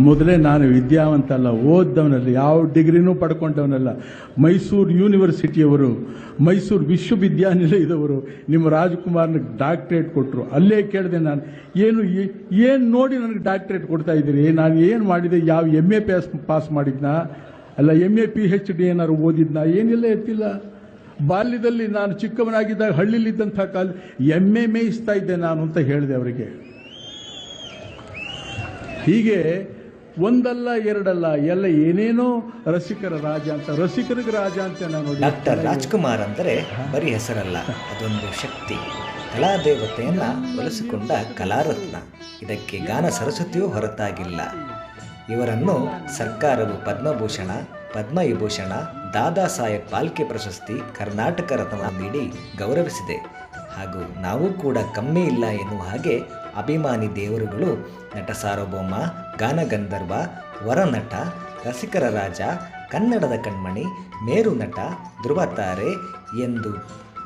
ಮೊದಲೇ ನಾನು ವಿದ್ಯಾವಂತ ಅಲ್ಲ, ಓದ್ದವನಲ್ಲ, ಯಾವ ಡಿಗ್ರಿನೂ ಪಡ್ಕೊಂಡವನಲ್ಲ. ಮೈಸೂರು ಯೂನಿವರ್ಸಿಟಿಯವರು, ಮೈಸೂರು ವಿಶ್ವವಿದ್ಯಾನಿಲಯದವರು ನಿಮ್ಮ ರಾಜ್ಕುಮಾರ್ನ ಡಾಕ್ಟ್ರೇಟ್ ಕೊಟ್ಟರು. ಅಲ್ಲೇ ಕೇಳಿದೆ ನಾನು, ಏನು ನೋಡಿ ನನಗೆ ಡಾಕ್ಟ್ರೇಟ್ ಕೊಡ್ತಾ ಇದ್ದೀರಿ? ನಾನು ಏನು ಮಾಡಿದೆ? ಯಾವ MA ಪಾಸ್ ಮಾಡಿದ್ನಾ? ಅಲ್ಲ MA PhD ಏನಾದ್ರು ಓದಿದ್ನಾ? ಏನಿಲ್ಲ, ಎತ್ತಿಲ್ಲ. ಬಾಲ್ಯದಲ್ಲಿ ನಾನು ಚಿಕ್ಕವನಾಗಿದ್ದಾಗ ಹಳ್ಳಿಲಿದ್ದಂಥ ಕಾಲ MA ಮೇಯಿಸ್ತಾ ಇದ್ದೆ ನಾನು ಅಂತ ಹೇಳಿದೆ ಅವರಿಗೆ. ಹೀಗೆ ಒಂದಲ್ಲ ಎರಡಲ್ಲ, ಎಲ್ಲ ಏನೇನೋ ರಸಿಕರ ರಾಜ ಅಂತ, ರಸಿಕರಿಗೆ ರಾಜ ಅಂತ ನಾನು. ಡಾಕ್ಟರ್ ರಾಜ್ಕುಮಾರ್ ಅಂದರೆ ಬರೀ ಹೆಸರಲ್ಲ, ಅದೊಂದು ಶಕ್ತಿ, ಕಲಾದೇವತೆಯನ್ನ ಒಲಿಸಿಕೊಂಡ ಕಲಾರತ್ನ. ಇದಕ್ಕೆ ಗಾನ ಸರಸ್ವತಿಯೂ ಹೊರತಾಗಿಲ್ಲ. ಇವರನ್ನು ಸರ್ಕಾರವು ಪದ್ಮಭೂಷಣ, ಪದ್ಮವಿಭೂಷಣ, ದಾದಾ ಸಾಹೇಬ್ ಫಾಲ್ಕೆ ಪ್ರಶಸ್ತಿ, ಕರ್ನಾಟಕ ರತ್ನ ನೀಡಿ ಗೌರವಿಸಿದೆ. ಹಾಗೂ ನಾವು ಕೂಡ ಕಮ್ಮಿ ಇಲ್ಲ ಎನ್ನುವ ಹಾಗೆ ಅಭಿಮಾನಿ ದೇವರುಗಳು ನಟ ಸಾರ್ವಭೌಮ, ಗಾನಗಂಧರ್ವ, ವರನಟ, ರಸಿಕರ ರಾಜ, ಕನ್ನಡದ ಕಣ್ಮಣಿ, ಮೇರು ನಟ, ಧ್ರುವತಾರೆ ಎಂದು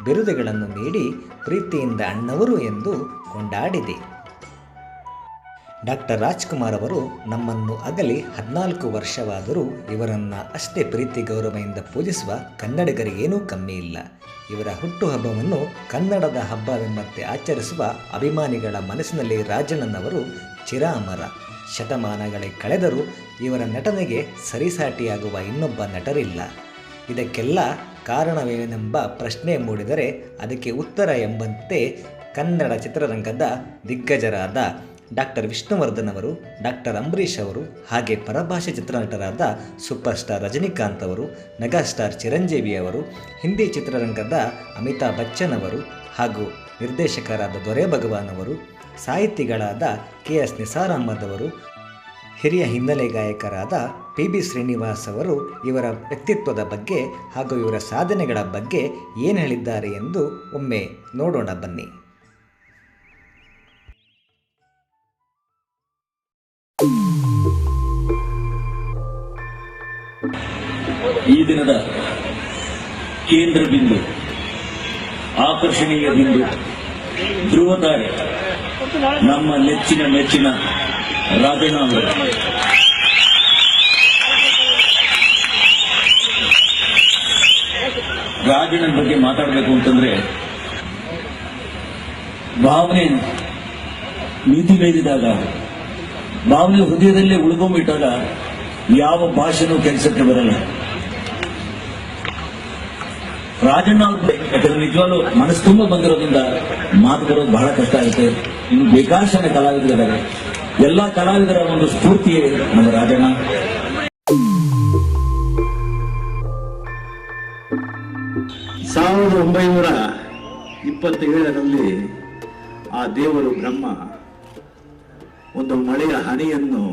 ಬಿರುದುಗಳನ್ನು ನೀಡಿ ಪ್ರೀತಿಯಿಂದ ಅಣ್ಣವರು ಎಂದು ಕೊಂಡಾಡಿದೆ. ಡಾಕ್ಟರ್ ರಾಜ್ಕುಮಾರ್ ಅವರು ನಮ್ಮನ್ನು ಅಗಲಿ 14 ವರ್ಷವಾದರೂ ಇವರನ್ನು ಅಷ್ಟೇ ಪ್ರೀತಿ ಗೌರವದಿಂದ ಪೂಜಿಸುವ ಕನ್ನಡಿಗರಿಗೇನೂ ಕಮ್ಮಿ ಇಲ್ಲ. ಇವರ ಹುಟ್ಟುಹಬ್ಬವನ್ನು ಕನ್ನಡದ ಹಬ್ಬವೆಂಬಂತೆ ಆಚರಿಸುವ ಅಭಿಮಾನಿಗಳ ಮನಸ್ಸಿನಲ್ಲಿ ರಾಜಣ್ಣನವರು ಚಿರಾಮರ. ಶತಮಾನಗಳೇ ಕಳೆದರೂ ಇವರ ನಟನೆಗೆ ಸರಿಸಾಟಿಯಾಗುವ ಇನ್ನೊಬ್ಬ ನಟರಿಲ್ಲ. ಇದಕ್ಕೆಲ್ಲ ಕಾರಣವೇನೆಂಬ ಪ್ರಶ್ನೆ ಮೂಡಿದರೆ ಅದಕ್ಕೆ ಉತ್ತರ ಎಂಬಂತೆ ಕನ್ನಡ ಚಿತ್ರರಂಗದ ದಿಗ್ಗಜರಾದ ಡಾಕ್ಟರ್ ವಿಷ್ಣುವರ್ಧನ್ ಅವರು, ಡಾಕ್ಟರ್ ಅಂಬರೀಷ್ ಅವರು, ಹಾಗೆ ಪರಭಾಷೆ ಚಿತ್ರನಟರಾದ ಸೂಪರ್ ಸ್ಟಾರ್ ರಜನಿಕಾಂತ್ ಅವರು, ಮೆಗಾಸ್ಟಾರ್ ಚಿರಂಜೀವಿ ಅವರು, ಹಿಂದಿ ಚಿತ್ರರಂಗದ ಅಮಿತಾಬ್ ಬಚ್ಚನ್ ಅವರು, ಹಾಗೂ ನಿರ್ದೇಶಕರಾದ ದೊರೆ ಭಗವಾನ್ ಅವರು, ಸಾಹಿತಿಗಳಾದ KS ನಿಸಾರ್ ಅಹ್ಮದ್ ಅವರು, ಹಿರಿಯ ಹಿನ್ನೆಲೆ ಗಾಯಕರಾದ PB ಶ್ರೀನಿವಾಸ್ ಅವರು ಇವರ ವ್ಯಕ್ತಿತ್ವದ ಬಗ್ಗೆ ಹಾಗೂ ಇವರ ಸಾಧನೆಗಳ ಬಗ್ಗೆ ಏನು ಹೇಳಿದ್ದಾರೆ ಎಂದು ಒಮ್ಮೆ ನೋಡೋಣ ಬನ್ನಿ. ಈ ದಿನದ ಕೇಂದ್ರ ಬಿಂದು, ಆಕರ್ಷಣೀಯ ಬಿಂದು, ಧ್ರುವತಾರೆ, ನಮ್ಮ ನೆಚ್ಚಿನ ಮೆಚ್ಚಿನ ರಾಜಣ್ಣ ಅವರು. ರಾಜಣ್ಣನ ಬಗ್ಗೆ ಮಾತಾಡಬೇಕು ಅಂತಂದ್ರೆ ಭಾವನೆ ಮಿತಿ ಮೀರಿದಾಗ, ಭಾವನೆ ಹೃದಯದಲ್ಲೇ ಉಳ್ಕೊಂಡ್ಬಿಟ್ಟಾಗ ಯಾವ ಭಾಷೆನೂ ಕೆಲಸಕ್ಕೆ ಬರಲ್ಲ. ರಾಜಣ್ಣ ಅವರು ನಿಜವಾಗ್ಲೂ ಮನಸ್ಸು ತುಂಬ ಬಂದಿರೋದ್ರಿಂದ ಮಾತು ಬರೋದು ಬಹಳ ಕಷ್ಟ ಆಗುತ್ತೆ. ಇನ್ನು ಬೇಕಾದಷ್ಟು ಜನ ಕಲಾವಿದರಿದ್ದಾರೆ. ಎಲ್ಲಾ ಕಲಾವಿದರ ಒಂದು ಸ್ಫೂರ್ತಿಯೇ ನಮ್ಮ ರಾಜಣ್ಣ. 1927ರಲ್ಲಿ ಆ ದೇವರು ಬ್ರಹ್ಮ ಒಂದು ಮಳೆಯ ಹನಿಯನ್ನು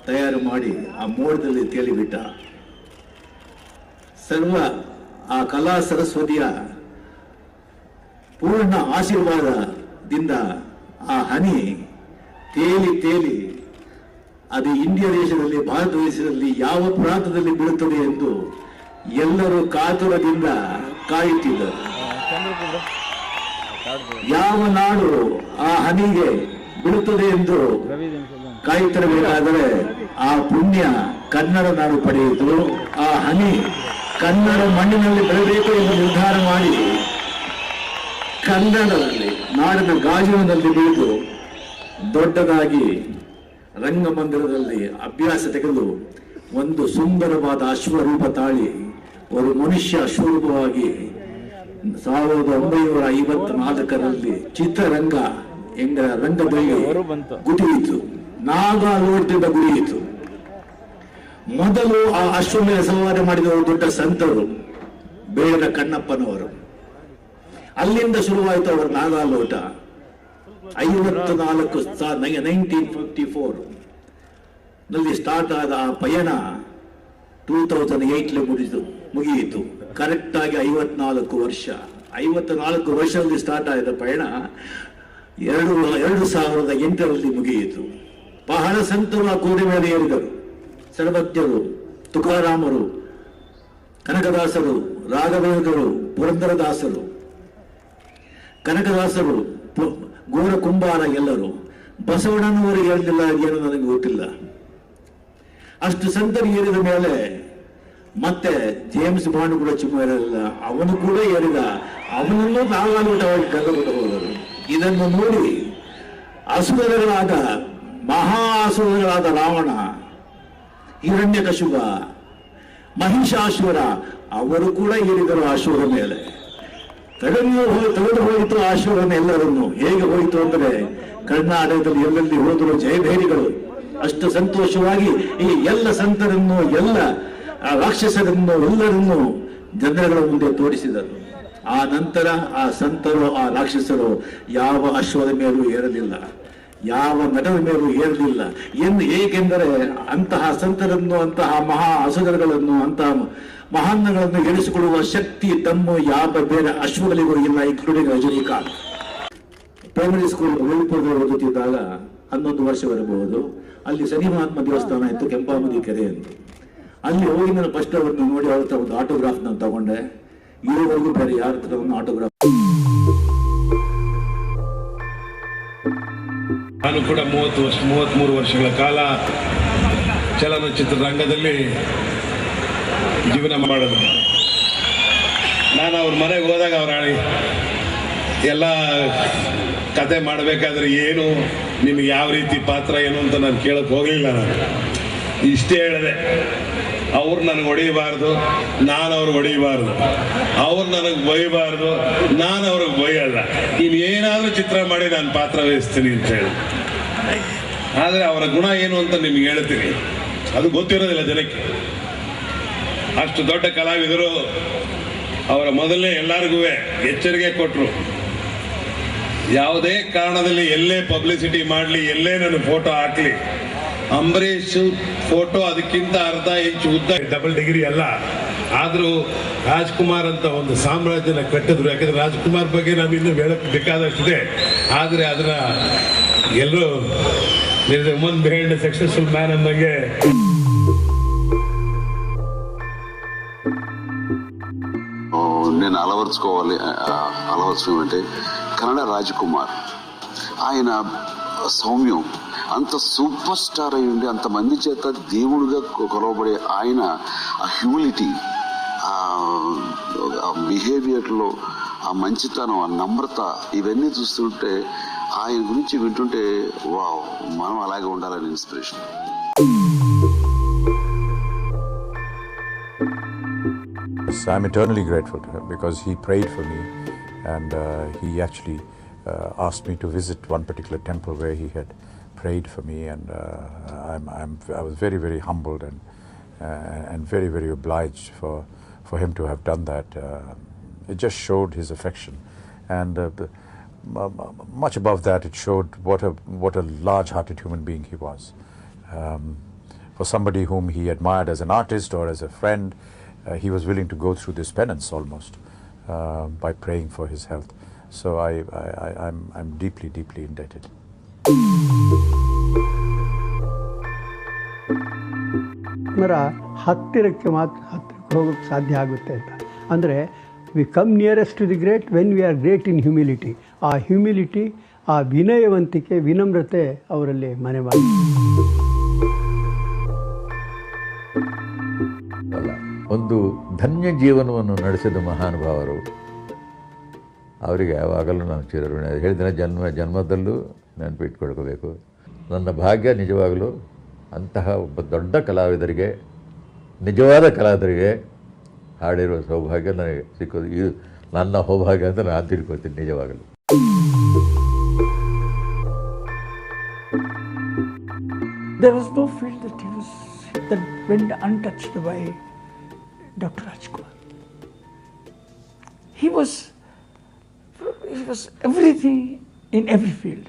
ತಯಾರು ಮಾಡಿ ಆ ಮೋಡದಲ್ಲಿ ತೇಲಿಬಿಟ್ಟ. ಸರ್ವ ಆ ಕಲಾ ಸರಸ್ವತಿಯ ಪೂರ್ಣ ಆಶೀರ್ವಾದದಿಂದ ಆ ಹನಿ ತೇಲಿ ತೇಲಿ ಅದು ಇಂಡಿಯಾ ದೇಶದಲ್ಲಿ, ಭಾರತ ದೇಶದಲ್ಲಿ ಯಾವ ಪ್ರಾಂತದಲ್ಲಿ ಬೀಳುತ್ತದೆ ಎಂದು ಎಲ್ಲರೂ ಕಾತುರದಿಂದ ಕಾಯುತ್ತಿದ್ದರು. ಯಾವ ನಾಡು ಆ ಹನಿಗೆ ಬೀಳುತ್ತದೆ ಎಂದು ಕಾಯುತ್ತಿರಬೇಕಾದರೆ ಆ ಪುಣ್ಯ ಕನ್ನಡ ನಾಡು ಪಡೆಯಿತು. ಆ ಹನಿ ಕನ್ನಡ ಮಣ್ಣಿನಲ್ಲಿ ಬೆಳೆಯಬೇಕು ಎಂದು ನಿರ್ಧಾರ ಮಾಡಿ ಕನ್ನಡದಲ್ಲಿ, ನಾಡಿನ ಗಾಜುವಿನಲ್ಲಿ ಬೆಳೆದು ದೊಡ್ಡದಾಗಿ ರಂಗಮಂದಿರದಲ್ಲಿ ಅಭ್ಯಾಸ ತೆಗೆದು ಒಂದು ಸುಂದರವಾದ ಅಶ್ವರೂಪ ತಾಳಿ ಒಂದು ಮನುಷ್ಯ ಅಶ್ವರೂಪವಾಗಿ 1954ರಲ್ಲಿ ಚಿತ್ರರಂಗ ಎಂಬ ರಂಗದಲ್ಲಿ ಗುಡಿಯಿತು, ನಾಗಾಲೋಟದಿಂದ ಗುಡಿಯಿತು. ಮೊದಲು ಆ ಅಶ್ವಮೇಧ ಸವಾರಿ ಮಾಡಿದವರು ದೊಡ್ಡ ಸಂತರು ಬೇಡ ಕಣ್ಣಪ್ಪನವರು. ಅಲ್ಲಿಂದ ಶುರುವಾಯಿತು ಅವರ ನಾಗಾಲೋಟ. 1954 ನಲ್ಲಿ ಸ್ಟಾರ್ಟ್ ಆದ ಆ ಪಯಣ 2008 ಮುಗಿಯಿತು. ಕರೆಕ್ಟ್ ಆಗಿ 54 ವರ್ಷ. 54 ವರ್ಷದಲ್ಲಿ ಸ್ಟಾರ್ಟ್ ಆದ ಪಯಣ 2008ರಲ್ಲಿ ಮುಗಿಯಿತು. ಬಹಳ ಸಂತರು ಆ ಕುದುರೆ ಮೇಲೆ ಏರಿದರು. ಸರ್ವಜ್ಞರು, ತುಕಾರಾಮರು, ಕನಕದಾಸರು, ರಾಘವೇಂದ್ರರು, ಪುರಂದರದಾಸರು, ಕನಕದಾಸರು, ಗೋರ ಕುಂಬಾರ ಎಲ್ಲರೂ. ಬಸವಣ್ಣನವರಿಗೆ ಹೇಳಲಿಲ್ಲ, ಏನು ನನಗೆ ಗೊತ್ತಿಲ್ಲ. ಅಷ್ಟು ಸಂತರು ಏರಿದ ಮೇಲೆ ಮತ್ತೆ ಜೇಮ್ಸ್ ಬಾಂಡ್ ಕೂಡ ಚುಮ್ಮ ಇರಲಿಲ್ಲ, ಅವನು ಕೂಡ ಏರಿದ, ಅವನನ್ನು ನಾಗಾಲೂಟವಾಗಿ ಕಲ್ಲಬಿಟ್ಟು ಹೋದರು. ಇದನ್ನು ನೋಡಿ ಅಸುರಗಳಾದ ಮಹಾ ಅಸುರಗಳಾದ ರಾವಣ, ಹಿರಣ್ಯಕಶಿಪ, ಮಹಿಷಾಸುರ ಅವರು ಕೂಡ ಏರಿದರು ಅಸುರರ ಮೇಲೆ. ತೆಗೆದು ಹೋಯಿತು ಅಸುರನ ಎಲ್ಲರನ್ನು. ಹೇಗೆ ಹೋಯಿತು ಅಂದರೆ ಕರ್ನಾಟಕದಲ್ಲಿ ಎಲ್ಲೆಲ್ಲಿ ಹೋದರು ಜಯಭೇರಿಗಳು. ಅಷ್ಟು ಸಂತೋಷವಾಗಿ ಈ ಎಲ್ಲ ಸಂತರನ್ನು, ಎಲ್ಲ ರಾಕ್ಷಸರನ್ನು ಎಲ್ಲರನ್ನು ಜನಗಳ ಮುಂದೆ ತೋರಿಸಿದರು. ಆ ನಂತರ ಆ ಸಂತರು, ಆ ರಾಕ್ಷಸರು ಯಾವ ಅಶ್ವದ ಮೇಲೂ ಏರಲಿಲ್ಲ, ಯಾವ ನಟರ ಮೇಲೂ ಏರಲಿಲ್ಲ. ಏಕೆಂದರೆ ಅಂತಹ ಸಂತರನ್ನು, ಅಂತಹ ಮಹಾ ಅಸುರಗಳನ್ನು, ಅಂತಹ ಮಹಾನ್ಗಳನ್ನು ಎಣಿಸಿಕೊಳ್ಳುವ ಶಕ್ತಿ ತಮ್ಮ ಯಾವ ಬೇರೆ ಅಶ್ವಗಳಿಗೂ ಇಲ್ಲ, ಇನ್ಕ್ಲೂಡಿಂಗ್ ರಜನಿಕಾಂತ್. ಪ್ರೈಮರಿ ಸ್ಕೂಲ್ ಉಳಿಪುರದಲ್ಲಿ ಓದುತ್ತಿದ್ದಾಗ 11 ವರ್ಷ ಬರಬಹುದು. ಅಲ್ಲಿ ಶನಿ ಮಹಾತ್ಮ ದೇವಸ್ಥಾನ ಇತ್ತು, ಕೆಂಪಾಮದಿ ಕೆರೆ ಅಂತ. ಅಲ್ಲಿ ಹೋಗಿ ನಾನು ಫಸ್ಟ್ ಅವ್ರನ್ನ ನೋಡಿ ಅವ್ರ ಹತ್ರ ಒಂದು ಆಟೋಗ್ರಾಫ್ ನಾನು ತಗೊಂಡೆ. ಇದುವರೆಗೂ ಬೇರೆ ಯಾರ ಹತ್ರ ಒಂದು ಆಟೋಗ್ರಾಫ್. ನಾನು ಕೂಡ 33 ವರ್ಷಗಳ ಕಾಲ ಚಲನಚಿತ್ರ ರಂಗದಲ್ಲಿ ಜೀವನ ಮಾಡೋದು. ನಾನು ಅವ್ರ ಮನೆಗೆ ಹೋದಾಗ ಅವ್ರ ಎಲ್ಲ ಕತೆ ಮಾಡಬೇಕಾದ್ರೆ ಏನು, ನಿಮ್ಗೆ ಯಾವ ರೀತಿ ಪಾತ್ರ ಏನು ಅಂತ ನಾನು ಕೇಳಕ್ಕೆ ಹೋಗಲಿಲ್ಲ. ನಾನು ಇಷ್ಟೇ ಹೇಳಿದೆ, ಅವ್ರು ನನಗೆ ಹೊಡಿಬಾರ್ದು, ನಾನು ಅವ್ರಿಗೆ ಹೊಡಿಬಾರ್ದು, ಅವ್ರು ನನಗೆ ಬೈಬಾರ್ದು, ನಾನು ಅವ್ರಿಗೆ ಬೈಯಲ್ಲ. ಇನ್ನೇನಾದ್ರೂ ಚಿತ್ರ ಮಾಡಿ ನಾನು ಪಾತ್ರ ವಹಿಸ್ತೀನಿ ಅಂತ ಹೇಳಿ. ಆದರೆ ಅವರ ಗುಣ ಏನು ಅಂತ ನಿಮ್ಗೆ ಹೇಳ್ತೀನಿ, ಅದು ಗೊತ್ತಿರೋದಿಲ್ಲ ಜನಕ್ಕೆ. ಅಷ್ಟು ದೊಡ್ಡ ಕಲಾವಿದರು. ಅವರ ಮೊದಲನೇ ಎಲ್ಲರಿಗೂ ಎಚ್ಚರಿಕೆ ಕೊಟ್ಟರು, ಯಾವುದೇ ಕಾರಣದಲ್ಲಿ ಎಲ್ಲೇ ಪಬ್ಲಿಸಿಟಿ ಮಾಡಲಿ, ಎಲ್ಲೇ ನನ್ನ ಫೋಟೋ ಹಾಕಲಿ, ಅಂಬರೀಷ್ ಫೋಟೋ ಅದಕ್ಕಿಂತ ಅರ್ಧ ಇಂಚು ಉದ್ದ, ಡಬಲ್ ಡಿಗ್ರಿ ಅಲ್ಲ. ಆದರೂ ರಾಜ್ಕುಮಾರ್ ಅಂತ ಒಂದು ಸಾಮ್ರಾಜ್ಯನ ಕಟ್ಟಿದ್ರು. ಯಾಕಂದ್ರೆ ರಾಜ್ಕುಮಾರ್ ಬಗ್ಗೆ ನಾವು ಇನ್ನೂ ಹೇಳಕ್ಕೆ ಬೇಕಾದಷ್ಟಿದೆ. ಆದರೆ ಅದನ್ನ ಎಲ್ಲರೂ ವುಮನ್ ಬಿಹೈಂಡ್ ಸಕ್ಸಸ್ಫುಲ್ ಮ್ಯಾನ್ ಅಂದಂಗೆ నేను అలవర్చుకోమంటే కన్నడ రాజకుమార్. ఆయన సౌమ్యం, అంత సూపర్ స్టార్ అయి ఉండి అంతమంది చేత దేవుడుగా కొలవబడే ఆయన ఆ హ్యూమిలిటీ, ఆ బిహేవియర్లో ఆ మంచితనం, ఆ నమ్రత, ఇవన్నీ చూస్తుంటే ఆయన గురించి వింటుంటే వావ్, మనం అలాగే ఉండాలని inspiration. I'm eternally grateful to him because he prayed for me, and he actually asked me to visit one particular temple where he had prayed for me, and I was very, very humbled and very, very obliged for him to have done that. It just showed his affection, and much above that, it showed what a large-hearted human being he was. For somebody whom he admired as an artist or as a friend, he was willing to go through this penance almost by praying for his health. So I'm deeply, deeply indebted. ಹತ್ತಿರಕ್ಕೆ ಹೋಗೋಕ್ಕೆ ಸಾಧ್ಯ ಆಗುತ್ತೆ ಅಂತ ಅಂದರೆ we come nearest to the great when we are great in humility. ಆ humility, ಆ ವಿನಯವಂತಿಕೆ, ವಿನಮ್ರತೆ ಅವರಲ್ಲಿ ಮನೆ ಮಾಡಿ. ಒಂದು ಧನ್ಯ ಜೀವನವನ್ನು ನಡೆಸಿದ ಮಹಾನುಭಾವರು. ಅವರಿಗೆ ಯಾವಾಗಲೂ ನಾವು ಚಿರಋಣಿ. ಹೇಳಿದ ಜನ್ಮದಲ್ಲೂ ನೆನಪಿಟ್ಕೊಳ್ಕೋಬೇಕು. ನನ್ನ ಭಾಗ್ಯ ನಿಜವಾಗಲೂ ಅಂತಹ ಒಬ್ಬ ದೊಡ್ಡ ಕಲಾವಿದರಿಗೆ, ನಿಜವಾದ ಕಲಾವಿದರಿಗೆ ಹಾಡಿರುವ ಸೌಭಾಗ್ಯ ನನಗೆ ಸಿಕ್ಕೋದು. ಇದು ನನ್ನ ಸೌಭಾಗ್ಯ ಅಂತ ನಾನು ತಿಳ್ಕೊಳ್ತೀನಿ ನಿಜವಾಗಲೂ. There was no field that went untouched by Dr. Rajkumar. He was everything in every field.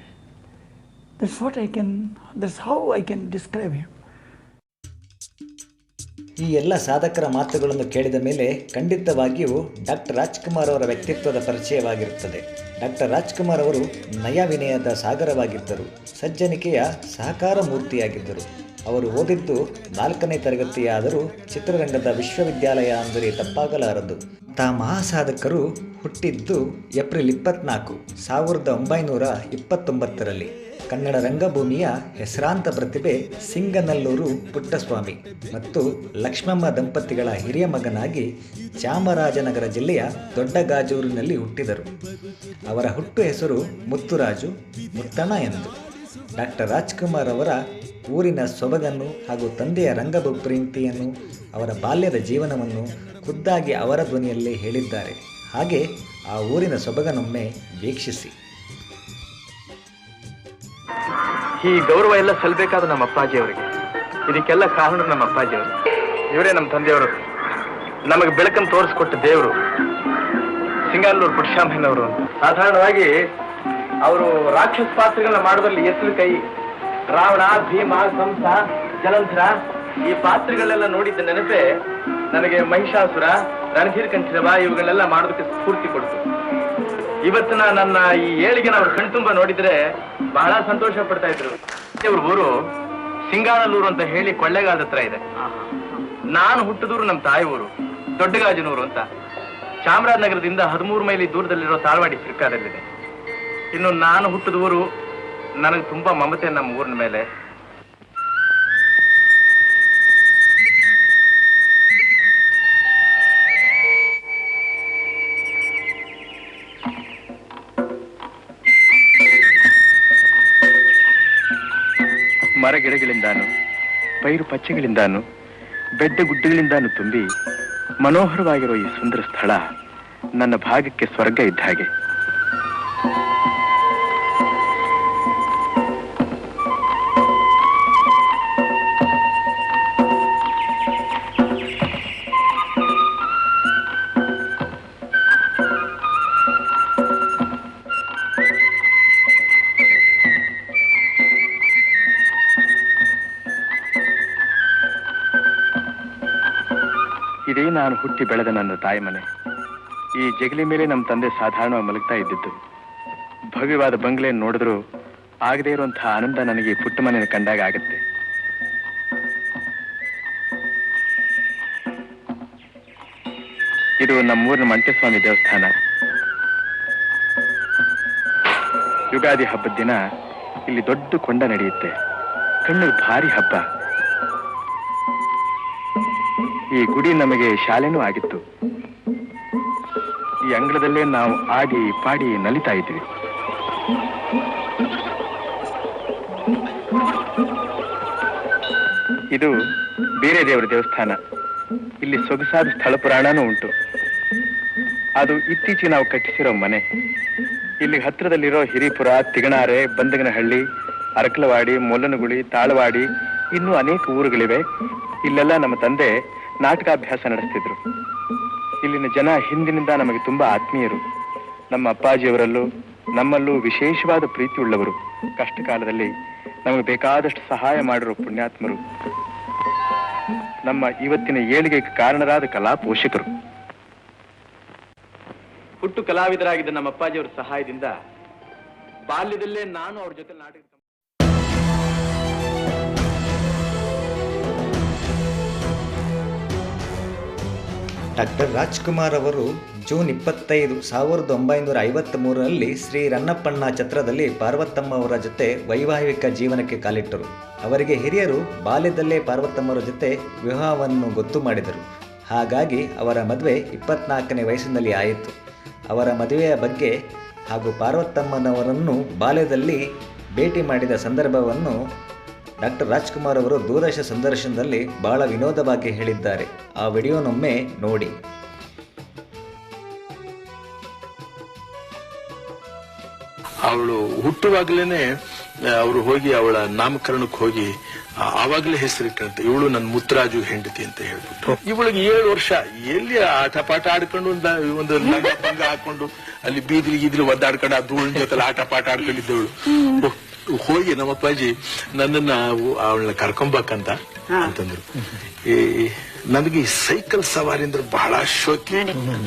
That's how I can describe him. ಈ ಎಲ್ಲ ಸಾಧಕರ ಮಾತುಗಳನ್ನು ಕೇಳಿದ ಮೇಲೆ ಖಂಡಿತವಾಗಿಯೂ ಡಾಕ್ಟರ್ ರಾಜ್ಕುಮಾರ್ ಅವರ ವ್ಯಕ್ತಿತ್ವದ ಪರಿಚಯವಾಗಿರುತ್ತದೆ. ಡಾಕ್ಟರ್ ರಾಜ್ಕುಮಾರ್ ಅವರು ನಯ ವಿನಯದ ಸಾಗರವಾಗಿದ್ದರು, ಸಜ್ಜನಿಕೆಯ ಸಹಕಾರ ಮೂರ್ತಿಯಾಗಿದ್ದರು. ಅವರು ಓದಿದ್ದು 4ನೇ ತರಗತಿಯಾದರೂ ಚಿತ್ರರಂಗದ ವಿಶ್ವವಿದ್ಯಾಲಯ ಅಂದರೆ ತಪ್ಪಾಗಲಾರದು. ಮಹಾಸಾಧಕರು ಹುಟ್ಟಿದ್ದು ಏಪ್ರಿಲ್ 24, 1929ರಲ್ಲಿ ಕನ್ನಡ ರಂಗಭೂಮಿಯ ಹೆಸರಾಂತ ಪ್ರತಿಭೆ ಸಿಂಗನಲ್ಲೂರು ಪುಟ್ಟಸ್ವಾಮಿ ಮತ್ತು ಲಕ್ಷ್ಮಮ್ಮ ದಂಪತಿಗಳ ಹಿರಿಯ ಮಗನಾಗಿ ಚಾಮರಾಜನಗರ ಜಿಲ್ಲೆಯ ದೊಡ್ಡಗಾಜೂರಿನಲ್ಲಿ ಹುಟ್ಟಿದರು. ಅವರ ಹುಟ್ಟು ಹೆಸರು ಮುತ್ತುರಾಜು, ಮುತ್ತಣ್ಣ ಎಂದು. ಡಾಕ್ಟರ್ ರಾಜ್ಕುಮಾರ್ ಅವರ ಊರಿನ ಸೊಬಗನ್ನು ಹಾಗೂ ತಂದೆಯ ರಂಗಭೂಮಿ ಪ್ರೀತಿಯನ್ನು, ಅವರ ಬಾಲ್ಯದ ಜೀವನವನ್ನು ಖುದ್ದಾಗಿ ಅವರ ಧ್ವನಿಯಲ್ಲೇ ಹೇಳಿದ್ದಾರೆ. ಹಾಗೆ ಆ ಊರಿನ ಸೊಬಗನೊಮ್ಮೆ ವೀಕ್ಷಿಸಿ. ಈ ಗೌರವ ಎಲ್ಲ ಸಲ್ಲಬೇಕಾದ ನಮ್ಮ ಅಪ್ಪಾಜಿಯವರಿಗೆ. ಇದಕ್ಕೆಲ್ಲ ಕಾರಣ ನಮ್ಮ ಅಪ್ಪಾಜಿಯವರು. ಇವರೇ ನಮ್ಮ ತಂದೆಯವರು, ನಮಗೆ ಬೆಳಕನ್ನು ತೋರಿಸ್ಕೊಟ್ಟ ದೇವರು. ಸಿಂಗನಲ್ಲೂರು ಪುಟ್ಟಸ್ವಾಮಿನವರು ಸಾಧಾರಣವಾಗಿ ಅವರು ರಾಕ್ಷಸ ಪಾತ್ರಗಳನ್ನ ಮಾಡೋದ್ರಲ್ಲಿ ಎತ್ತಲು ಕೈ. ರಾವಣ, ಭೀಮ, ಕಂಸ, ಜಲಂಧರ ಈ ಪಾತ್ರಗಳೆಲ್ಲ ನೋಡಿದ್ದ ನೆನಪೇ ನನಗೆ ಮಹಿಷಾಸುರ, ರಣಧೀರ್ ಕಂಠೀರವ ಇವುಗಳೆಲ್ಲ ಮಾಡೋದಕ್ಕೆ ಸ್ಫೂರ್ತಿ ಕೊಡ್ತು. ಇವತ್ತಿನ ನನ್ನ ಈ ಏಳಿಗೆನ ಅವ್ರ ಕಣ್ತುಂಬ ನೋಡಿದ್ರೆ ಬಹಳ ಸಂತೋಷ ಪಡ್ತಾ ಇದ್ರು. ಇವ್ರ ಊರು ಸಿಂಗಾನಲ್ಲೂರು ಅಂತ ಹೇಳಿ ಕೊಳ್ಳೇಗಾಲದ ಹತ್ರ ಇದೆ. ನಾನು ಹುಟ್ಟಿದೂರು ನಮ್ಮ ತಾಯಿ ಊರು ದೊಡ್ಡಗಾಜನೂರು ಅಂತ. ಚಾಮರಾಜನಗರದಿಂದ 13 ಮೈಲಿ ದೂರದಲ್ಲಿರೋ ತಾಳ್ವಾಡಿ ಸರ್ಕಾರದಲ್ಲಿದೆ. ಇನ್ನು ನಾನು ಹುಟ್ಟಿದ ಊರು, ನನಗೆ ತುಂಬಾ ಮಮತೆ ನಮ್ಮ ಊರಿನ ಮೇಲೆ. ಮರಗಿಡಗಳಿಂದಾನು, ಪೈರು ಪಚ್ಚೆಗಳಿಂದಾನು, ಬೆಡ್ಡ ಗುಡ್ಡಗಳಿಂದಾನು ತುಂಬಿ ಮನೋಹರವಾಗಿರೋ ಈ ಸುಂದರ ಸ್ಥಳ ನನ್ನ ಭಾಗಕ್ಕೆ ಸ್ವರ್ಗ ಇದ್ದ ಹಾಗೆ. ಇದೇ ನಾನು ಹುಟ್ಟಿ ಬೆಳೆದ ನನ್ನ ತಾಯಿ ಮನೆ. ಈ ಜಗಲಿ ಮೇಲೆ ನಮ್ಮ ತಂದೆ ಸಾಧಾರಣವಾಗಿ ಮಲಗ್ತಾ ಇದ್ದಿದ್ದು. ಭವ್ಯವಾದ ಬಂಗ್ಲೆಯನ್ನು ನೋಡಿದ್ರು ಆಗದೇ ಇರುವಂತಹ ಆನಂದ ನನಗೆ ಈ ಪುಟ್ಟ ಮನೆಯನ್ನು ಕಂಡಾಗ ಆಗುತ್ತೆ. ಇದು ನಮ್ಮೂರಿನ ಮಂಟೇಸ್ವಾಮಿ ದೇವಸ್ಥಾನ. ಯುಗಾದಿ ಹಬ್ಬದ ದಿನ ಇಲ್ಲಿ ದೊಡ್ಡ ಕೊಂಡ ನಡೆಯುತ್ತೆ. ಕಣ್ಣಿಗೆ ಭಾರಿ ಹಬ್ಬ. ಈ ಗುಡಿ ನಮಗೆ ಶಾಲೆನೂ ಆಗಿತ್ತು. ಈ ಅಂಗಳದಲ್ಲೇ ನಾವು ಆಡಿ ಪಾಡಿ ನಲಿತಾ ಇದ್ವಿ. ಇದು ಬೇರೆ ದೇವರ ದೇವಸ್ಥಾನ. ಇಲ್ಲಿ ಸೊಗಸಾದ ಸ್ಥಳ ಪುರಾಣನೂ ಉಂಟು. ಅದು ಇತ್ತೀಚೆಗೆ ನಾವು ಕಟ್ಟಿಸಿರೋ ಮನೆ. ಇಲ್ಲಿ ಹತ್ತಿರದಲ್ಲಿರೋ ಹಿರಿಪುರ, ತಿಗಣಾರೆ, ಬಂದಗನಹಳ್ಳಿ, ಅರಕಲವಾಡಿ, ಮೊಲ್ಲನಗುಳಿ, ತಾಳವಾಡಿ ಇನ್ನೂ ಅನೇಕ ಊರುಗಳಿವೆ. ಇಲ್ಲೆಲ್ಲ ನಮ್ಮ ತಂದೆ ನಾಟಕಾಭ್ಯಾಸ ನಡೆಸ್ತಿದ್ರು. ಇಲ್ಲಿನ ಜನ ಹಿಂದಿನಿಂದ ನಮಗೆ ತುಂಬಾ ಆತ್ಮೀಯರು. ನಮ್ಮ ಅಪ್ಪಾಜಿಯವರಲ್ಲೂ ನಮ್ಮಲ್ಲೂ ವಿಶೇಷವಾದ ಪ್ರೀತಿ ಉಳ್ಳವರು. ಕಷ್ಟ ಕಾಲದಲ್ಲಿ ನಮಗೆ ಬೇಕಾದಷ್ಟು ಸಹಾಯ ಮಾಡಿರೋ ಪುಣ್ಯಾತ್ಮರು. ನಮ್ಮ ಇವತ್ತಿನ ಏಳಿಗೆಗೆ ಕಾರಣರಾದ ಕಲಾ ಪೋಷಕರು. ಹುಟ್ಟು ಕಲಾವಿದರಾಗಿದ್ದ ನಮ್ಮ ಅಪ್ಪಾಜಿಯವರ ಸಹಾಯದಿಂದ ಬಾಲ್ಯದಲ್ಲೇ ನಾನು ಅವ್ರ ಜೊತೆ ನಾಟಕ. ಡಾಕ್ಟರ್ ರಾಜ್ಕುಮಾರ್ ಅವರು ಜೂನ್ 25, 1953ರಲ್ಲಿ ಶ್ರೀ ರನ್ನಪ್ಪಣ್ಣ ಛತ್ರದಲ್ಲಿ ಪಾರ್ವತಮ್ಮ ಅವರ ಜೊತೆ ವೈವಾಹಿಕ ಜೀವನಕ್ಕೆ ಕಾಲಿಟ್ಟರು. ಅವರಿಗೆ ಹಿರಿಯರು ಬಾಲ್ಯದಲ್ಲೇ ಪಾರ್ವತಮ್ಮರ ಜೊತೆ ವಿವಾಹವನ್ನು ಗೊತ್ತು ಮಾಡಿದರು. ಹಾಗಾಗಿ ಅವರ ಮದುವೆ 24ನೇ ವಯಸ್ಸಿನಲ್ಲಿ ಆಯಿತು. ಅವರ ಮದುವೆಯ ಬಗ್ಗೆ ಹಾಗೂ ಪಾರ್ವತಮ್ಮನವರನ್ನು ಬಾಲ್ಯದಲ್ಲಿ ಭೇಟಿ ಮಾಡಿದ ಸಂದರ್ಭವನ್ನು ಡಾಕ್ಟರ್ ರಾಜ್ಕುಮಾರ್ ಅವರು ದೂರದರ್ಶನ ಸಂದರ್ಶನದಲ್ಲಿ ಬಹಳ ವಿನೋದವಾಗಿ ಹೇಳಿದ್ದಾರೆ. ಆ ವಿಡಿಯೋನೊಮ್ಮೆ ನೋಡಿ. ಅವಳು ಹುಟ್ಟುವಾಗಲೇನೆ ಅವರು ಹೋಗಿ ಅವಳ ನಾಮಕರಣಕ್ಕೆ ಹೋಗಿ ಆವಾಗಲೇ ಹೆಸರಿಟ್ಟಂತೆ ಇವಳು ನನ್ನ ಮುತ್ತರಾಜು ಹೆಂಡತಿ ಅಂತ ಹೇಳ್ಬಿಟ್ಟು. ಇವಳಿಗೆ 7 ವರ್ಷ ಎಲ್ಲಿ ಆಟ ಪಾಠ ಆಡ್ಕೊಂಡು ಒಂದು ಲಂಗ ಹಾಕೊಂಡು ಅಲ್ಲಿ ಬೀದಿಲಿ ಒದ್ದಾಡ್ಕೊಂಡು ಆ ಧೂಳಿನ ಜೊತೆ ಆಟ ಪಾಠ ಆಡ್ಕೊಂಡಿದ್ದವಳು. ಹೋಗಿ ನಮ್ಮ ಅಪ್ಪಾಜಿ ನನ್ನನ್ನ ಅವಳನ್ನ ಕರ್ಕೊಂಬಕ್ಕಂತ ಅಂತಂದ್ರು. ನನಗೆ ಈ ಸೈಕಲ್ ಸವಾರಿ ಅಂದ್ರೆ ಬಹಳ ಶೋಕಿ,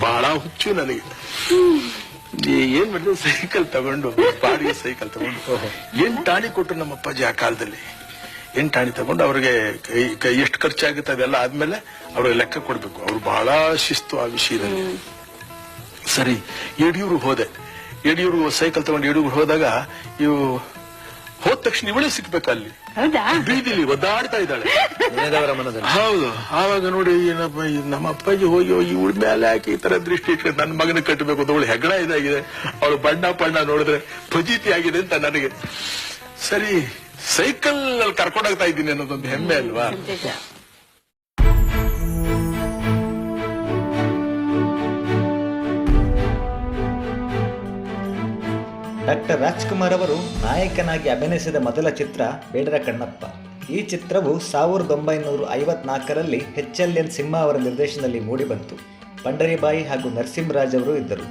ಬಹಳ ಹುಚ್ಚು ನನಗೆ. ಏನ್ ಮಾಡಿದ್ರು ಸೈಕಲ್ ತಗೊಂಡು, ಬಾಡಿಗೆ ಸೈಕಲ್ ತಗೊಂಡು 8 ಆಣಿ ಕೊಟ್ರು ನಮ್ಮ ಅಪ್ಪಾಜಿ ಆ ಕಾಲದಲ್ಲಿ. 8 ಆಣಿ ತಗೊಂಡು ಅವ್ರಿಗೆ ಎಷ್ಟು ಖರ್ಚಾಗುತ್ತೆ ಅದೆಲ್ಲ ಆದ್ಮೇಲೆ ಅವ್ರಿಗೆ ಲೆಕ್ಕ ಕೊಡ್ಬೇಕು. ಅವ್ರು ಬಹಳ ಶಿಸ್ತು ಆ ವಿಷಯದಲ್ಲಿ. ಸರಿ, ಯಡಿಯೂರು ಹೋದೆ. ಯಡಿಯೂರು ಸೈಕಲ್ ತಗೊಂಡು ಯಡಿಯೂರು ಹೋದಾಗ ಇವು ಹೋದ ತಕ್ಷಣ ಇವಳೇ ಸಿಕ್ಬೇಕ ಅಲ್ಲಿ ಬೀದಿಲಿ ಒದ್ದಾಡ್ತಾ ಇದ್ದಾಳೆ. ಹೌದು. ಆವಾಗ ನೋಡಿ ಏನಪ್ಪ ನಮ್ಮ ಅಪ್ಪಾಜಿ ಹೋಗಿ ಇವಳ ಮೇಲೆ ಹಾಕಿ ಈ ತರ ದೃಷ್ಟಿ ಇಟ್ಕೊಂಡು ನನ್ನ ಮಗನ ಕಟ್ಟಬೇಕು ಅಂತ ಅವಳು ಹೆಗಡ ಇದಾಗಿದೆ, ಅವಳು ಬಣ್ಣ ನೋಡಿದ್ರೆ ಫಜೀತಿ ಆಗಿದೆ ಅಂತ ನನಗೆ. ಸರಿ ಸೈಕಲ್ ಅಲ್ಲಿ ಕರ್ಕೊಂಡೋಗ್ತಾ ಇದ್ದೀನಿ ಅನ್ನೋದೊಂದು ಹೆಮ್ಮೆ ಅಲ್ವಾ. ಡಾಕ್ಟರ್ ರಾಜ್ಕುಮಾರ್ ಅವರು ನಾಯಕನಾಗಿ ಅಭಿನಯಿಸಿದ ಮೊದಲ ಚಿತ್ರ ಬೇಡರ ಕಣ್ಣಪ್ಪ. ಈ ಚಿತ್ರವು 1954ರಲ್ಲಿ HLN ಸಿಂಹ ಅವರ ನಿರ್ದೇಶನದಲ್ಲಿ ಮೂಡಿಬಂತು. ಪಂಡರಿಬಾಯಿ ಹಾಗೂ ನರಸಿಂಹರಾಜ್ ಅವರು ಇದ್ದರು.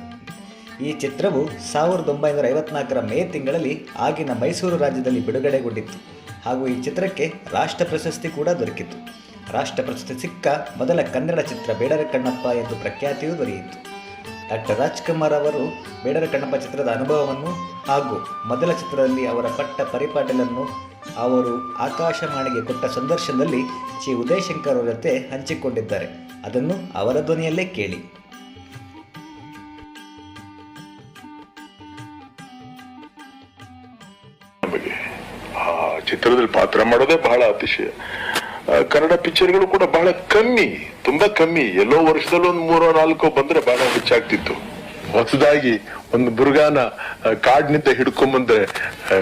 ಈ ಚಿತ್ರವು 1954ರ ಮೇ ತಿಂಗಳಲ್ಲಿ ಆಗಿನ ಮೈಸೂರು ರಾಜ್ಯದಲ್ಲಿ ಬಿಡುಗಡೆಗೊಂಡಿತ್ತು ಹಾಗೂ ಈ ಚಿತ್ರಕ್ಕೆ ರಾಷ್ಟ್ರ ಪ್ರಶಸ್ತಿ ಕೂಡ ದೊರಕಿತು. ರಾಷ್ಟ್ರ ಪ್ರಶಸ್ತಿ ಸಿಕ್ಕ ಮೊದಲ ಕನ್ನಡ ಚಿತ್ರ ಬೇಡರ ಕಣ್ಣಪ್ಪ ಎಂದು ಪ್ರಖ್ಯಾತಿಯೂ ದೊರೆಯಿತು. ಡಾಕ್ಟರ್ ರಾಜ್ಕುಮಾರ್ ಅವರು ಬೇಡರ ಕಣ್ಣಪ್ಪ ಚಿತ್ರದ ಅನುಭವವನ್ನು ಹಾಗೂ ಮೊದಲ ಚಿತ್ರದಲ್ಲಿ ಅವರ ಪಟ್ಟ ಪರಿಪಾಟಲನ್ನು ಅವರು ಆಕಾಶವಾಣಿಗೆ ಕೊಟ್ಟ ಸಂದರ್ಶನದಲ್ಲಿ ಶ್ರೀ ಉದಯಶಂಕರ್ ಅವರ ಜೊತೆ ಹಂಚಿಕೊಂಡಿದ್ದಾರೆ. ಅದನ್ನು ಅವರ ಧ್ವನಿಯಲ್ಲೇ ಕೇಳಿ. ಆ ಚಿತ್ರದಲ್ಲಿ ಪಾತ್ರ ಮಾಡೋದೇ ಬಹಳ ಅತಿಶಯ. ಕನ್ನಡ ಪಿಕ್ಚರ್ಗಳು ಕೂಡ ಬಹಳ ಕಮ್ಮಿ, ತುಂಬಾ ಕಮ್ಮಿ. ಎಲ್ಲೋ ವರ್ಷದಲ್ಲಿ ಒಂದು 3-4 ಬಂದ್ರೆ ಬಹಳ ಹೆಚ್ಚಾಗ್ತಿತ್ತು. ಹೊಸದಾಗಿ ಒಂದು ಮೃಗಾನ ಕಾಡ್ನಿಂದ ಹಿಡ್ಕೊಂಡ್ಬಂದ್ರೆ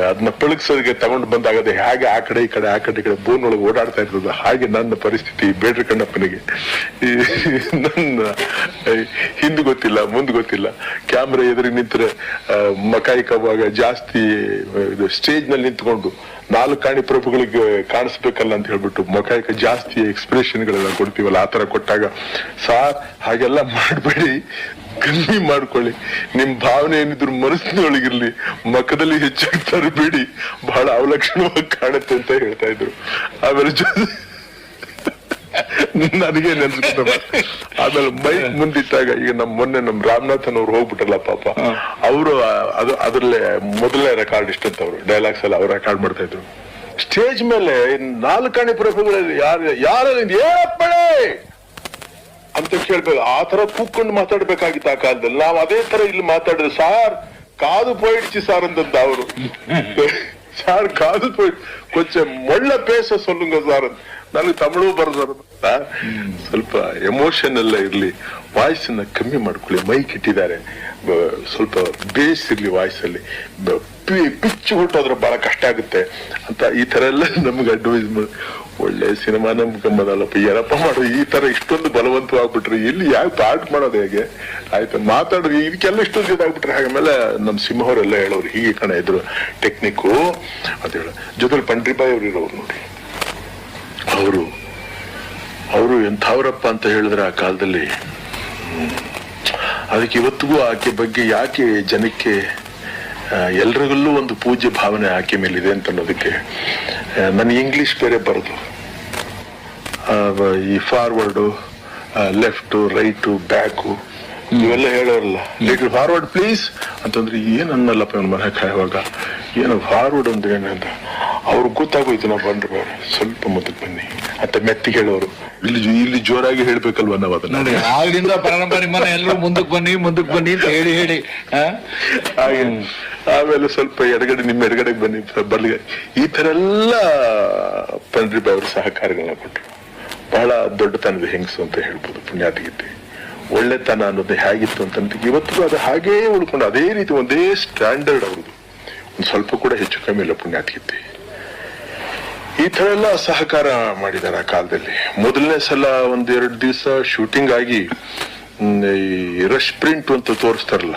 ಅದನ್ನ ಪಳಗ್ಸೋದಕ್ಕೆ ತಗೊಂಡು ಬಂದಾಗದೆ ಹೇಗೆ ಆ ಕಡೆ ಈ ಕಡೆ ಬೋನ್ ಒಳಗೆ ಓಡಾಡ್ತಾ ಇರ್ತದ, ಹಾಗೆ ನನ್ನ ಪರಿಸ್ಥಿತಿ ಬೇಡ್ರ ಕಣ್ಣಪ್ಪನಿಗೆ. ನನ್ನ ಹಿಂದ್ ಗೊತ್ತಿಲ್ಲ ಮುಂದ್ ಗೊತ್ತಿಲ್ಲ, ಕ್ಯಾಮ್ರಾ ಎದುರಿಗೆ ನಿಂತ್ರೆ ಮಕಾಯಿಕವಾಗ ಜಾಸ್ತಿ ಇದು ಸ್ಟೇಜ್ ನಲ್ಲಿ ನಿಂತ್ಕೊಂಡು 4 ಕಾಣಿ ಪ್ರಭುಗಳಿಗೆ ಕಾಣಿಸ್ಬೇಕಲ್ಲ ಅಂತ ಹೇಳ್ಬಿಟ್ಟು ಮಕಾಯಿಕ ಜಾಸ್ತಿ ಎಕ್ಸ್ಪ್ರೆಷನ್ಗಳೆಲ್ಲ ಕೊಡ್ತೀವಲ್ಲ, ಆತರ ಕೊಟ್ಟಾಗ ಸಾರ್ ಹಾಗೆಲ್ಲ ಮಾಡ್ಬೇಡಿ, ಕಮ್ಮಿ ಮಾಡ್ಕೊಳ್ಳಿ, ನಿಮ್ ಭಾವನೆ ಏನಿದ್ರು ಮನಸ್ಸಿನೊಳಗಿರ್ಲಿ, ಮಖದಲ್ಲಿ ಹೆಚ್ಚಾಗಿ ತರಬೇಡಿ, ಬಹಳ ಅವಲಕ್ಷಣವಾಗಿ ಕಾಣುತ್ತೆ ಅಂತ ಹೇಳ್ತಾ ಇದ್ರು. ಆಮೇಲೆ ನನಗೆ ನೆನ್ಸ್ಕೊಂಡ ಆಮೇಲೆ ಮೈಕ್ ಮುಂದಿಟ್ಟಾಗ ಈಗ ಮೊನ್ನೆ ನಮ್ ರಾಮನಾಥನ್ ಅವ್ರು ಹೋಗ್ಬಿಟ್ಟಲ್ಲ ಪಾಪ, ಅವರು ಅದ್ರಲ್ಲೇ ಮೊದಲನೇ ರೆಕಾರ್ಡ್ ಇಷ್ಟಂತ ಅವ್ರು ಡೈಲಾಗ್ಸ್ ಎಲ್ಲ ಅವ್ರು ರೆಕಾರ್ಡ್ ಮಾಡ್ತಾ ಇದ್ರು. ಸ್ಟೇಜ್ ಮೇಲೆ 4 ಕಾಣಿ ಪ್ರಭುಗಳಲ್ಲಿ ಯಾರಪ್ಪಳೆ ಅಂತ ಕೇಳ್ಬೇಕು, ಆ ತರ ಕೂತ್ಕೊಂಡು ಮಾತಾಡ್ಬೇಕಾಗಿತ್ತು ಆ ಕಾಲದಲ್ಲಿ. ನಾವ್ ಅದೇ ತರ ಇಲ್ಲಿ ಮಾತಾಡಿದ್ರೆ ಸಾರ್ ಕಾದು ಪೋಯಿಡ್ಚಿ ಸಾರ್ ಅಂತಂದ ಅವರು. ಸಾರ್ ಕಾದು ಪೋಯಿಡ್ ಕೊಂಚ ಮೊಳ್ಳ ಪೇಸ ಸೊಲ್ಲುಂಗ ಸಾರ್ ಅಂತ. ನನಗೆ ತಮಿಳು ಬರೋದಾರ ಸ್ವಲ್ಪ ಎಮೋಷನ್ ಎಲ್ಲ ಇರ್ಲಿ, ವಾಯ್ಸ್ ಅನ್ನ ಕಮ್ಮಿ ಮಾಡ್ಕೊಳ್ಳಿ, ಮೈಕ್ ಇಟ್ಟಿದ್ದಾರೆ, ಸ್ವಲ್ಪ ಬೇಸ್ ಇರ್ಲಿ ವಾಯ್ಸ್ ಅಲ್ಲಿ, ಪಿಚ್ ಹೊಟ್ಟೋದ್ರೆ ಬಹಳ ಕಷ್ಟ ಆಗುತ್ತೆ ಅಂತ ಈ ತರ ಎಲ್ಲ ನಮ್ಗೆ ಅಡ್ವೈಸ್ ಮಾಡಿ. ಒಳ್ಳೆ ಸಿನಿಮಾ ನಂಬ್ಕೊಂಬದಲ್ಲಪ್ಪ, ಏನಪ್ಪ ಮಾಡೋದು, ಈ ತರ ಇಷ್ಟೊಂದು ಬಲವಂತವಾಗ್ಬಿಟ್ರೆ ಇಲ್ಲಿ ಯಾಕೆ ಪಾಠ ಮಾಡೋದು ಹೇಗೆ ಆಯ್ತು ಮಾತಾಡ್ರಿ, ಇದಕ್ಕೆಲ್ಲ ಇಷ್ಟೊಂದು ಇದಾಗ್ಬಿಟ್ರೆ. ಹಾಗೆಲ್ಲ ನಮ್ ಸಿಂಹ ಅವರೆಲ್ಲ ಹೇಳೋರು ಹೀಗೆ ಕಣ ಇದ್ರು ಟೆಕ್ನಿಕ್ಕು ಅಂತ ಹೇಳ. ಜೊತೆಲಿ ಪಂಡ್ರಿಬಾಯಿ ಅವ್ರು ಇರೋರು ನೋಡಿ, ಅವರು ಎಂಥವ್ರಪ್ಪ ಅಂತ ಹೇಳಿದ್ರೆ ಆ ಕಾಲದಲ್ಲಿ. ಅದಕ್ಕೆ ಇವತ್ತಿಗೂ ಆಕೆ ಬಗ್ಗೆ ಯಾಕೆ ಜನಕ್ಕೆ ಎಲ್ರಿಗಲ್ಲೂ ಒಂದು ಪೂಜ್ಯ ಭಾವನೆ ಆಕೆ ಮೇಲಿದೆ ಅಂತ ಅನ್ನೋದಕ್ಕೆ ನನಗೆ ಇಂಗ್ಲಿಷ್ ಬೇರೆ ಬರೋದು. ಈ ಫಾರ್ವರ್ಡು, ಲೆಫ್ಟು, ರೈಟು, ಬ್ಯಾಕು ಇವೆಲ್ಲ ಹೇಳೋರಲ್ಲ. ಲಿಟಲ್ ಫಾರ್ವರ್ಡ್ ಪ್ಲೀಸ್ ಅಂತಂದ್ರೆ ಏನನ್ನಲ್ಲಪ್ಪ ಇವನ್ ಮನೆ ಕಾಯುವಾಗ, ಏನು ಫಾರ್ವರ್ಡ್ ಅಂದ್ರೆ ಏನಂತ ಅವ್ರಿಗೆ ಗೊತ್ತಾಗೋಯ್ತು. ನಾವು ಬಂದ್ರೆ ಸ್ವಲ್ಪ ಮುಂದಕ್ಕೆ ಬನ್ನಿ ಅಂತ ಮೆತ್ತಿಗೆ ಹೇಳೋರು. ಇಲ್ಲಿ ಜೋರಾಗಿ ಹೇಳ್ಬೇಕಲ್ವ ನಾವು ಅದನ್ನ. ಆಗ್ಲಿಂದ ಪ್ರಾರಂಭ ನಿಮ್ಮನ್ನ ಎಲ್ಲರೂ ಮುಂದಕ್ಕೆ ಬನ್ನಿ ಅಂತ ಹೇಳಿ ಹಾಗೆ ಆಮೇಲೆ ಸ್ವಲ್ಪ ಎಡಗಡೆ ನಿಮ್ಮ ಎಡಗಡೆಗೆ ಬನ್ನಿ ಬರ್ಲಿ, ಈ ತರ ಎಲ್ಲ ಪಂಡ್ರಿಬಾಯಿ ಅವರು ಸಹಕಾರಗಳನ್ನ ಕೊಟ್ಟರು. ಬಹಳ ದೊಡ್ಡತನದ ಹೆಂಗಸು ಅಂತ ಹೇಳ್ಬೋದು ಪುಣ್ಯಾತಿಗಿತ್ತಿ. ಒಳ್ಳೆತನ ಅನ್ನೋದು ಹೇಗಿತ್ತು ಅಂತ ಇವತ್ತಿಗೂ ಅದು ಹಾಗೇ ಉಳ್ಕೊಂಡು ಅದೇ ರೀತಿ ಒಂದೇ ಸ್ಟ್ಯಾಂಡರ್ಡ್ ಅವ್ರದ್ದು, ಒಂದು ಸ್ವಲ್ಪ ಕೂಡ ಹೆಚ್ಚು ಕಮ್ಮಿ ಇಲ್ಲ ಪುಣ್ಯಾತಿಗಿತ್ತಿ. ಈ ತರ ಎಲ್ಲ ಸಹಕಾರ ಮಾಡಿದ್ದಾರೆ ಆ ಕಾಲದಲ್ಲಿ. ಮೊದಲನೇ ಸಲ 1-2 ದಿವಸ ಶೂಟಿಂಗ್ ಆಗಿ ಈ ರಶ್ ಪ್ರಿಂಟ್ ಅಂತ ತೋರಿಸ್ತಾರಲ್ಲ,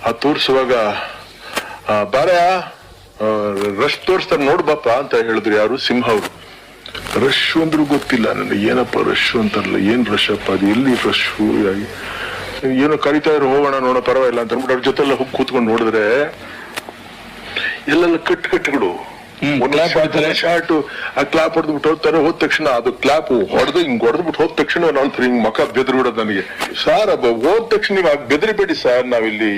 ಆ ತೋರಿಸುವಾಗ ಬಾರ ರಶ್ ತೋರಿಸ್ತಾರೆ ನೋಡ್ಬಾಪ ಅಂತ ಹೇಳಿದ್ರು ಯಾರು, ಸಿಂಹ ಅವರು. ರಶ್ ಅಂದ್ರೂ ಗೊತ್ತಿಲ್ಲ ನನಗೆ, ಏನಪ್ಪ ರಶ್ ಅಂತಾರಲ್ಲ, ಏನ್ ರಶ್ ಅಪ್ಪ ಅದು, ಎಲ್ಲಿ ರಶ್ ಏನೋ ಕರಿತಾ ಇರೋ, ಹೋಗೋಣ ನೋಡೋ ಪರವಾಗಿಲ್ಲ ಅಂತ ಅಂದ್ಬಿಟ್ಟು ಅವ್ರ ಜೊತೆಲ್ಲ ಹೋಗಿ ಕೂತ್ಕೊಂಡು ನೋಡಿದ್ರೆ ಎಲ್ಲೆಲ್ಲ ಕಟ್ಟುಗಳು ಶಾರ್ಟ್ ಆ ಕ್ಲಾಪ್ ಹೊಡೆದ್ಬಿಟ್ಟು ಹೋಗ್ತಾರೆ. ಹೋದ ತಕ್ಷಣ ಅದು ಕ್ಲಾಪ್ ಹಿಂಗ್ ಹೊಡೆದ್ಬಿಟ್ಟು ಹೋದ ತಕ್ಷಣ ನಾವು ಹಿಂಗ್ ಮಕ ಬೆದರಿ ಬಿಡೋದು ನನಗೆ. ಸಾರ್ ಹೋದ ತಕ್ಷಣ ನೀವು ಬೆದರಿಬೇಡಿ ಸಾರ್, ನಾವಿಲ್ಲಿ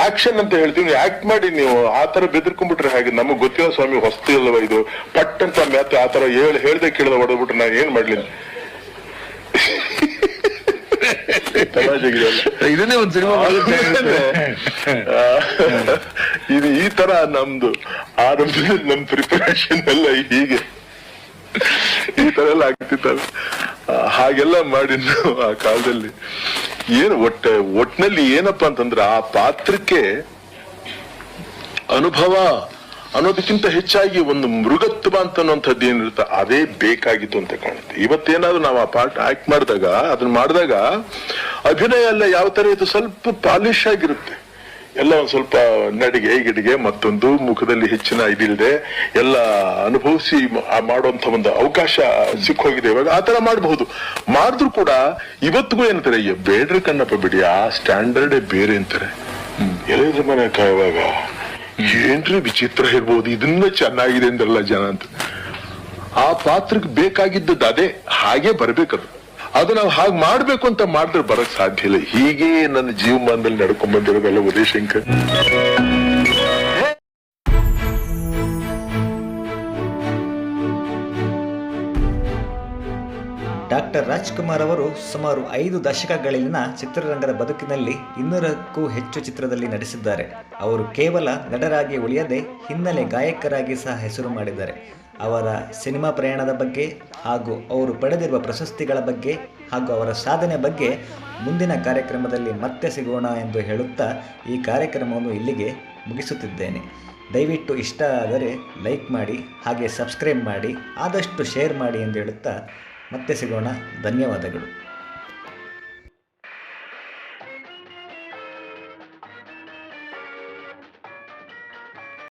ಆಕ್ಷನ್ ಅಂತ ಹೇಳ್ತೀವಿ, ಆಕ್ಟ್ ಮಾಡಿ ನೀವು ಆ ತರ ಬೆದರ್ಕೊಂಡ್ಬಿಟ್ರೆ ಹಾಗೆ. ನಮಗ್ ಗೊತ್ತಿಲ್ಲ ಸ್ವಾಮಿ, ಹೊಸ್ತಿ ಅಲ್ವಾ ಇದು, ಪಟ್ ಅಂತ ಮ್ಯಾತೆ ಆ ತರ ಹೇಳ್ದೆ ಕೇಳ್ದೆ ಹೊಡೆದ್ಬಿಟ್ರೆ ನಾನು ಏನ್ ಮಾಡ್ಲಿ. ಇದನ್ನೇ ಒಂದು ಸಿನಿಮಾ ಇದು ಈ ತರ ನಮ್ದು ಆರಂಭದಲ್ಲಿ ನಮ್ ಪ್ರಿಪರೇಷನ್ ಎಲ್ಲ ಹೀಗೆ ಈ ತರ ಎಲ್ಲ ಆಗ್ತಿತ್ತಲ್ಲ. ಹಾಗೆಲ್ಲ ಮಾಡಿ ನಾವು ಆ ಕಾಲದಲ್ಲಿ ಏನು ಒಟ್ನಲ್ಲಿ ಏನಪ್ಪಾ ಅಂತಂದ್ರೆ ಆ ಪಾತ್ರಕ್ಕೆ ಅನುಭವ ಅನ್ನೋದಕ್ಕಿಂತ ಹೆಚ್ಚಾಗಿ ಒಂದು ಮೃಗತ್ವ ಅಂತ ಅನ್ನೋಂಥದ್ದು ಏನಿರುತ್ತೆ ಅದೇ ಬೇಕಾಗಿತ್ತು ಅಂತ ಕಾಣುತ್ತೆ. ಇವತ್ತೇನಾದ್ರು ನಾವು ಆ ಪಾರ್ಟ್ ಆಕ್ಟ್ ಮಾಡಿದಾಗ ಅದನ್ನ ಮಾಡಿದಾಗ ಅಭಿನಯ ಎಲ್ಲ ಯಾವ ತರ ಇದು ಸ್ವಲ್ಪ ಪಾಲಿಶ್ ಆಗಿರುತ್ತೆ, ಎಲ್ಲ ಒಂದ್ ಸ್ವಲ್ಪ ನಡಿಗೆ ಗಿಡಿಗೆ ಮತ್ತೊಂದು ಮುಖದಲ್ಲಿ ಹೆಚ್ಚಿನ ಇದಿಲ್ಲದೆ ಎಲ್ಲ ಅನುಭವಿಸಿ ಮಾಡುವಂತ ಒಂದು ಅವಕಾಶ ಸಿಕ್ಕೋಗಿದೆ. ಇವಾಗ ಆತರ ಮಾಡಬಹುದು, ಮಾಡಿದ್ರು ಕೂಡ ಇವತ್ತಿಗೂ ಏನಂತಾರೆ, ಬೇಡ್ರಿ ಕಣ್ಣಪ್ಪ ಬಿಡಿ ಆ ಸ್ಟ್ಯಾಂಡರ್ಡೇ ಬೇರೆ ಅಂತಾರೆ. ಎಲ್ಲರ ಮನೆ ಇವಾಗ ಏನ್ರಿ ವಿಚಿತ್ರ ಇರ್ಬೋದು, ಇದನ್ನ ಚೆನ್ನಾಗಿದೆ ಅಂದ್ರಲ್ಲ ಜನ ಅಂತ. ಆ ಪಾತ್ರಕ್ಕೆ ಬೇಕಾಗಿದ್ದದ್ದು ಅದೇ, ಹಾಗೆ ಬರ್ಬೇಕದು. ಅದು ನಾವು ಹಾಗೆ ಮಾಡ್ಬೇಕು ಅಂತ ಮಾಡಿದ್ರೆ ಬರಕ್ ಸಾಧ್ಯ ಇಲ್ಲ. ಹೀಗೆ ನನ್ನ ಜೀವಮಾನದಲ್ಲಿ ನಡ್ಕೊಂಡ್ ಬಂದಿರೋದಲ್ಲ ಉದಯಶಂಕರ್. ಡಾಕ್ಟರ್ ರಾಜ್ಕುಮಾರ್ ಅವರು ಸುಮಾರು 5 ದಶಕಗಳಲ್ಲಿನ ಚಿತ್ರರಂಗದ ಬದುಕಿನಲ್ಲಿ 200ಕ್ಕೂ ಹೆಚ್ಚು ಚಿತ್ರದಲ್ಲಿ ನಟಿಸಿದ್ದಾರೆ. ಅವರು ಕೇವಲ ನಟರಾಗಿ ಉಳಿಯದೆ ಹಿನ್ನೆಲೆ ಗಾಯಕರಾಗಿ ಸಹ ಹೆಸರು ಮಾಡಿದ್ದಾರೆ. ಅವರ ಸಿನಿಮಾ ಪ್ರಯಾಣದ ಬಗ್ಗೆ ಹಾಗೂ ಅವರು ಪಡೆದಿರುವ ಪ್ರಶಸ್ತಿಗಳ ಬಗ್ಗೆ ಹಾಗೂ ಅವರ ಸಾಧನೆ ಬಗ್ಗೆ ಮುಂದಿನ ಕಾರ್ಯಕ್ರಮದಲ್ಲಿ ಮತ್ತೆ ಸಿಗೋಣ ಎಂದು ಹೇಳುತ್ತಾ ಈ ಕಾರ್ಯಕ್ರಮವನ್ನು ಇಲ್ಲಿಗೆ ಮುಗಿಸುತ್ತಿದ್ದೇನೆ. ದಯವಿಟ್ಟು ಇಷ್ಟ ಆದರೆ ಲೈಕ್ ಮಾಡಿ, ಹಾಗೆ ಸಬ್ಸ್ಕ್ರೈಬ್ ಮಾಡಿ, ಆದಷ್ಟು ಶೇರ್ ಮಾಡಿ ಎಂದು ಹೇಳುತ್ತಾ ಮತ್ತೆ ಸಿಗೋಣ. ಧನ್ಯವಾದಗಳು.